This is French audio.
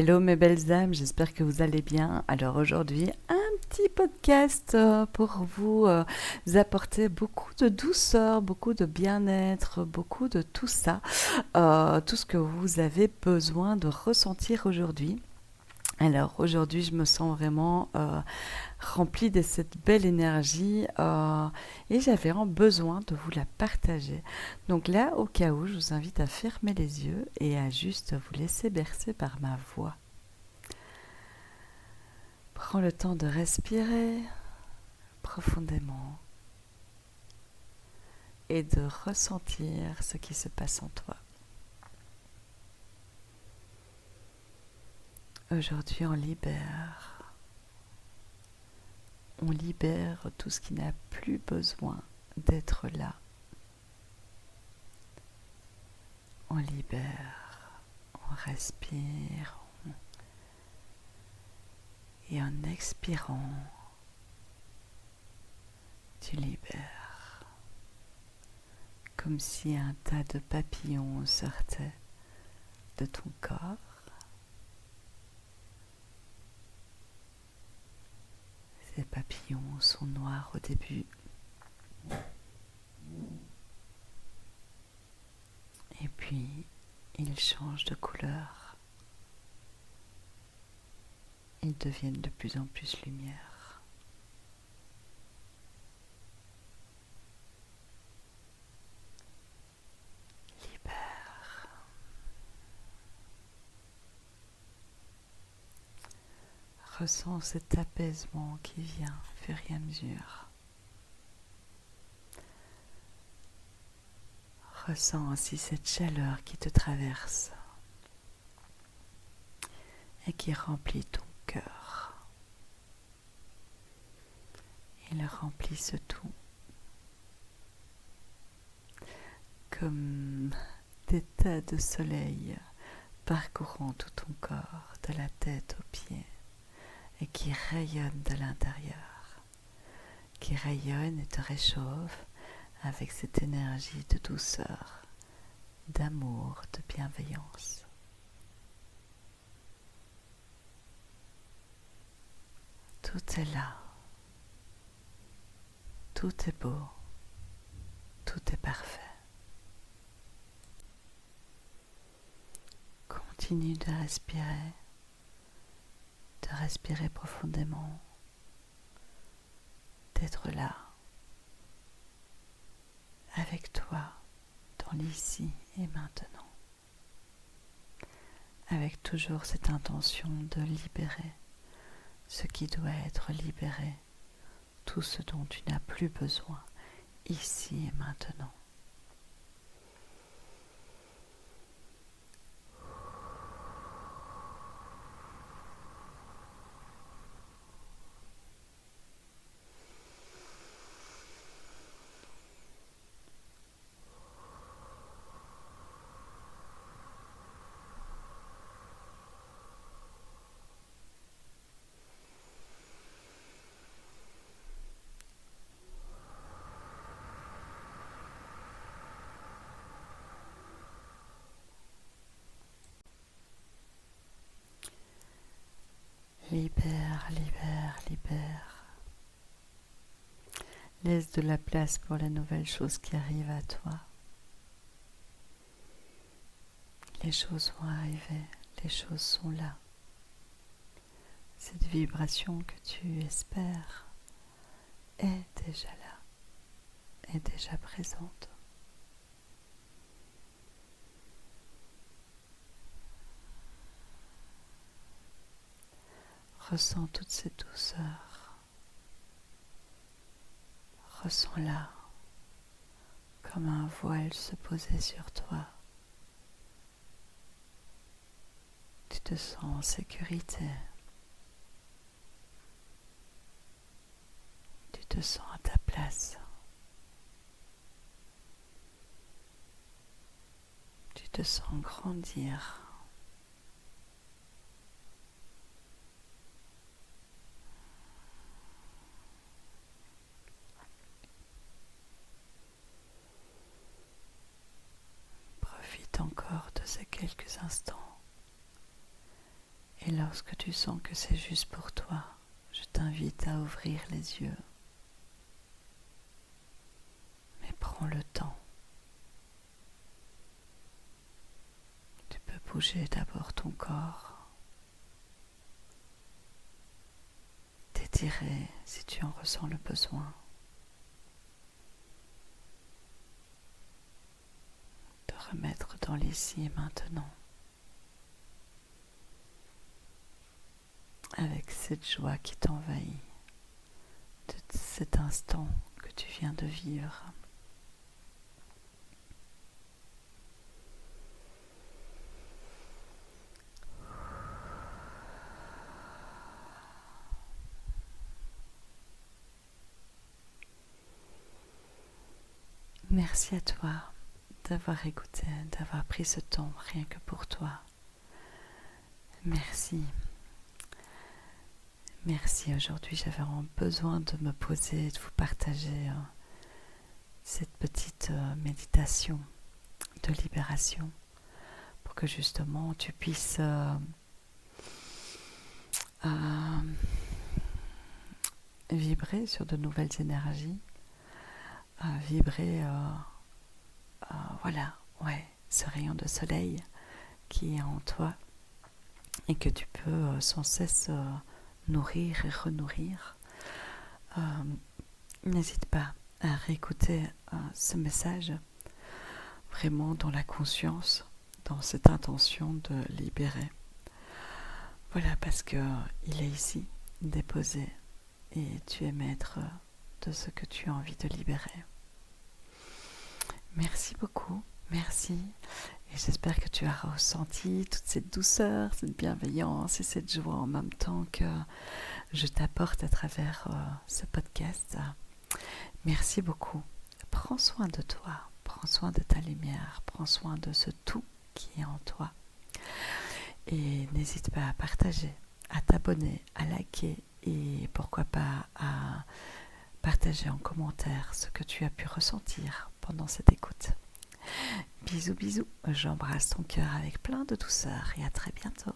Hello mes belles âmes, j'espère que vous allez bien. Alors aujourd'hui, un petit podcast pour vous apporter beaucoup de douceur, beaucoup de bien-être, beaucoup de tout ça, tout ce que vous avez besoin de ressentir aujourd'hui. Alors aujourd'hui, je me sens vraiment remplie de cette belle énergie et j'avais vraiment besoin de vous la partager. Donc là, au cas où, je vous invite à fermer les yeux et à juste vous laisser bercer par ma voix. Prends le temps de respirer profondément et de ressentir ce qui se passe en toi. Aujourd'hui, on libère tout ce qui n'a plus besoin d'être là. On libère, on respire et en expirant, tu libères. Comme si un tas de papillons sortait de ton corps. Ces papillons sont noirs au début. Et puis, ils changent de couleur. Ils deviennent de plus en plus lumière. Libère. Ressens cet apaisement qui vient au fur et à mesure. Ressens aussi cette chaleur qui te traverse et qui remplit ton cœur. Il remplit ce tout comme des tas de soleil parcourant tout ton corps, de la tête aux pieds, et qui rayonnent de l'intérieur, qui rayonnent et te réchauffent avec cette énergie de douceur, d'amour, de bienveillance. Tout est là, tout est beau, tout est parfait. Continue de respirer profondément, d'être là, avec toi, dans l'ici et maintenant, avec toujours cette intention de libérer ce qui doit être libéré, tout ce dont tu n'as plus besoin, ici et maintenant. Libère, libère, libère. Laisse de la place pour les nouvelles choses qui arrivent à toi. Les choses vont arriver, les choses sont là. Cette vibration que tu espères est déjà là, est déjà présente. Ressens toute cette douceur. Ressens-la comme un voile se posait sur toi. Tu te sens en sécurité. Tu te sens à ta place. Tu te sens grandir. Profite encore de ces quelques instants Et lorsque tu sens que c'est juste pour toi, je t'invite à ouvrir les yeux. Mais prends le temps. Tu peux bouger d'abord ton corps, t'étirer si tu en ressens le besoin, te remettre dans l'ici et maintenant, avec cette joie qui t'envahit de cet instant que tu viens de vivre. Merci à toi d'avoir écouté, d'avoir pris ce temps rien que pour toi. Merci. Merci, aujourd'hui j'avais vraiment besoin de me poser, de vous partager cette petite méditation de libération pour que justement tu puisses vibrer sur de nouvelles énergies, vibrer ce rayon de soleil qui est en toi et que tu peux sans cesse nourrir et renourrir. N'hésite pas à réécouter ce message vraiment dans la conscience, dans cette intention de libérer. Voilà, parce que il est ici, déposé, et tu es maître de ce que tu as envie de libérer. Merci beaucoup, merci, et j'espère que tu as ressenti toute cette douceur, cette bienveillance et cette joie en même temps que je t'apporte à travers ce podcast. Merci beaucoup. Prends soin de toi, prends soin de ta lumière, prends soin de ce tout qui est en toi. Et n'hésite pas à partager, à t'abonner, à liker et pourquoi pas à partager en commentaire ce que tu as pu ressentir pendant cette écoute. Bisous, bisous, j'embrasse ton cœur avec plein de douceur et à très bientôt.